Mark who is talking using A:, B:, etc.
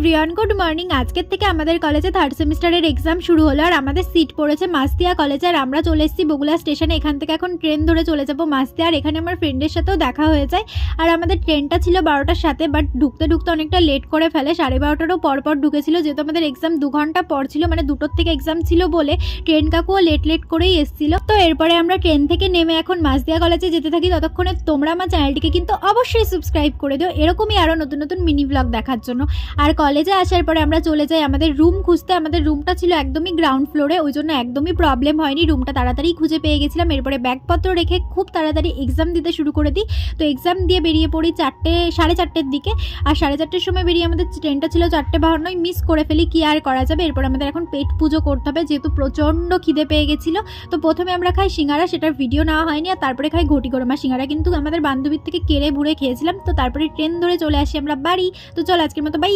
A: Everyone, good morning. আজকের থেকে আমাদের কলেজে থার্ড সেমিস্টারের এক্সাম শুরু হলো আর আমাদের সিট পড়েছে মাসতিয়া কলেজে। আর আমরা চলে এসেছি বগুলা স্টেশনে। এখান থেকে এখন ট্রেন ধরে চলে যাবো মাসতিয়া। আর এখানে আমার ফ্রেন্ডের সাথেও দেখা হয়ে যায়। আর আমাদের ট্রেনটা ছিল 12টার সাথে, বাট ঢুকতে ঢুকতে অনেকটা লেট করে ফেলে। 12:30টারও পর ঢুকেছিল, যেহেতু আমাদের এক্সাম 2 ঘন্টা পর ছিল, মানে 2টোর থেকে এক্সাম ছিল বলে ট্রেন কাকুও লেট করেই এসেছিল। তো এরপরে আমরা ট্রেন থেকে নেমে এখন মাসতিয়া কলেজে যেতে থাকি। ততক্ষণে তোমরা আমার চ্যানেলটিকে কিন্তু অবশ্যই সাবস্ক্রাইব করে দিও এরকমই আরও নতুন নতুন মিনি ব্লগ দেখার জন্য। আর কলেজে আসার পরে আমরা চলে যাই আমাদের রুম খুঁজতে। আমাদের রুমটা ছিল একদমই গ্রাউন্ড ফ্লোরে, ওই জন্য একদমই প্রবলেম হয়নি, রুমটা তাড়াতাড়ি খুঁজে পেয়ে গেছিলাম। এরপরে ব্যাগপত্র রেখে খুব তাড়াতাড়ি এক্সাম দিতে শুরু করে দিই। তো এক্সাম দিয়ে বেরিয়ে পড়ি 4:30-4:30 দিকে। আর 4:30 সময় বেরিয়ে আমাদের ট্রেনটা ছিল 4:52, মিস করে ফেলি, কি আর করা যাবে। এরপর আমাদের এখন পেট পুজো করতে হবে, যেহেতু প্রচণ্ড খিদে পেয়ে গেছিলো। তো প্রথমে আমরা খাই সিঙ্গারা, সেটার ভিডিও নেওয়া হয়নি। আর তারপরে খাই ঘটি গরমা সিঙ্গারা, কিন্তু আমাদের বান্ধবীর থেকে কেড়ে বুড়ে খেয়েছিলাম। তো তারপরে ট্রেন ধরে চলে আসি আমরা বাড়ি। তো চল আজকের মতো বাই।